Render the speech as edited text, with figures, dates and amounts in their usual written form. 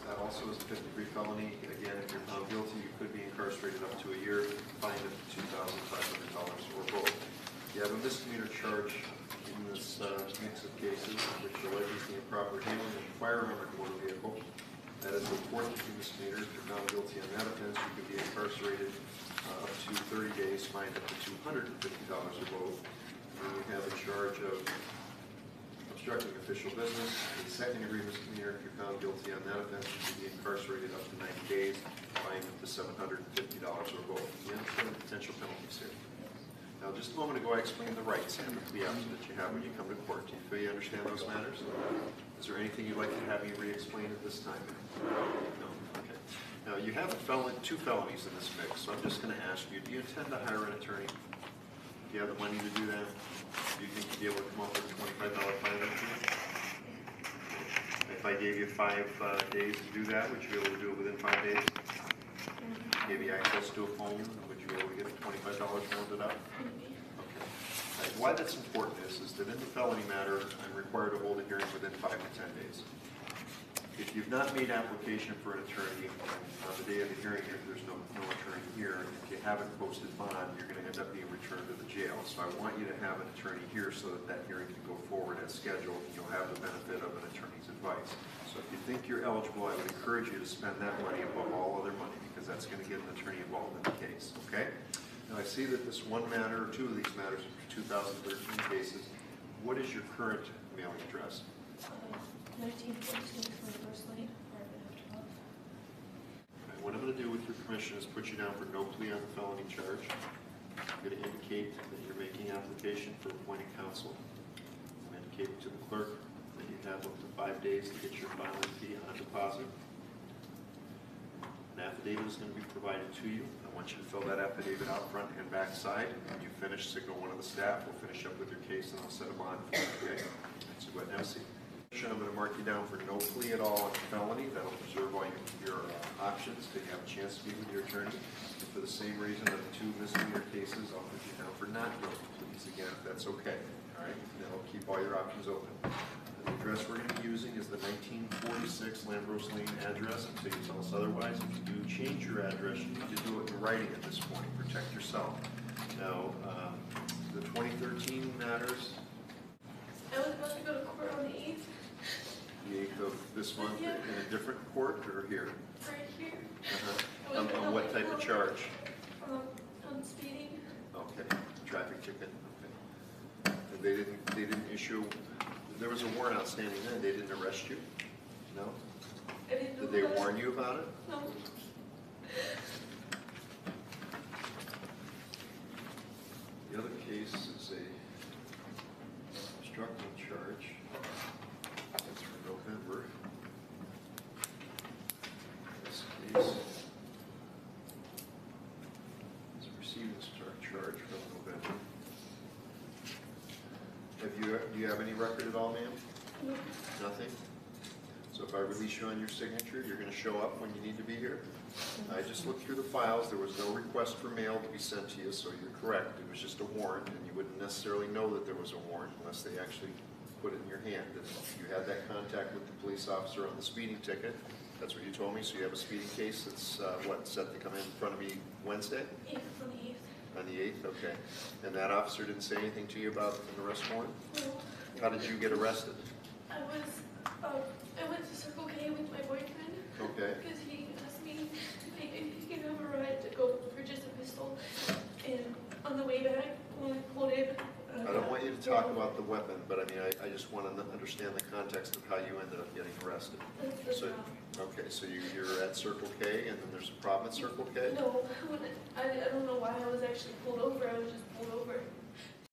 That also is a fifth-degree felony. Again, if you're found guilty, you could be incarcerated up to a year, fined up to $2,500 or both. You have a misdemeanor charge in this mix of cases, which alleges the improper handling of a firearm or motor vehicle. That is the fourth degree misdemeanor. If you're found guilty on that offense, you could be incarcerated up to 30 days, fined up to $250 or both. And then you have a charge of obstructing official business. A second-degree misdemeanor, if you're found guilty on that offense, you could be incarcerated up to 90 days, fined up to $750 or both. You understand the potential penalties here? Now, just a moment ago, I explained the rights and the plea option that you have when you come to court. Do you feel you understand those matters? Is there anything you'd like to have me re-explain at this time? No? Okay. Now, you have two felonies in this mix, so I'm just going to ask you, do you intend to hire an attorney? Do you have the money to do that? Do you think you'd be able to come up with a $25 fine? If I gave you 5 days to do that, would you be able to do it within 5 days? Give you access to a phone, would you be able to get $25 rounded up? Okay. Right. Why that's important is that in the felony matter, I'm required to hold a hearing within 5 to 10 days. If you've not made application for an attorney on the day of the hearing, there's no attorney here. And if you haven't posted bond, you're going to end up being returned to the jail. So I want you to have an attorney here so that hearing can go forward as scheduled, and you'll have the benefit of an attorney's advice. So if you think you're eligible, I would encourage you to spend that money above all other money, because that's going to get an attorney involved in the case. Okay? Now I see that this one matter, or two of these matters, are 2013 cases. What is your current mailing address? 1946 for the first lane, apartment of 12. Right, what I'm going to do with your permission is put you down for no plea on the felony charge. I'm going to indicate that you're making application for appointing counsel. I'm indicating to the clerk that you have up to 5 days to get your filing fee on deposit. An affidavit is going to be provided to you. I want you to fill that affidavit out front and back side. When you finish, signal one of the staff. We'll finish up with your case and I'll set a bond for you. Okay? That's what now see. I'm going to mark you down for no plea at all on felony. That'll preserve all your options till you have a chance to meet with your attorney. And for the same reason that the 2 misdemeanor cases, I'll put you down for not guilty pleas again, if that's okay. All right? That'll keep all your options open. The address we're going to be using is the 1946 Lambros Lane address until you tell us otherwise. If you do change your address, you need to do it in writing at this point. Protect yourself. Now, the 2013 matters. I was about to go to court on the 8th. The 8th of this month, Yeah. in a different court or here? Right here. On what type of charge? On speeding. Okay, traffic ticket. Okay. And they didn't issue. There was a warrant outstanding then. They didn't arrest you? No. I didn't know. Did they warn you about it? No. The other case is a obstructing charge. That's for November. This case is a receiving charge from November. Do you have any record at all, ma'am? No. Nothing? So if I release you on your signature, you're going to show up when you need to be here? I just looked through the files. There was no request for mail to be sent to you, so you're correct. It was just a warrant, and you wouldn't necessarily know that there was a warrant unless they actually put it in your hand. And you had that contact with the police officer on the speeding ticket. That's what you told me. So you have a speeding case that's, set to come in front of me Wednesday? Yeah, on the 8th. On the 8th? Okay. And that officer didn't say anything to you about an arrest warrant? No. How did you get arrested? I went to Circle K with my boyfriend. Okay. Because he asked me if he could have a ride to go purchase a pistol. And on the way back, when I pulled in... I don't want you to talk about the weapon, but I mean, I just want to understand the context of how you ended up getting arrested. That's the Okay, so you're at Circle K, and then there's a problem at Circle K? No, I don't know why I was actually pulled over. I was just pulled over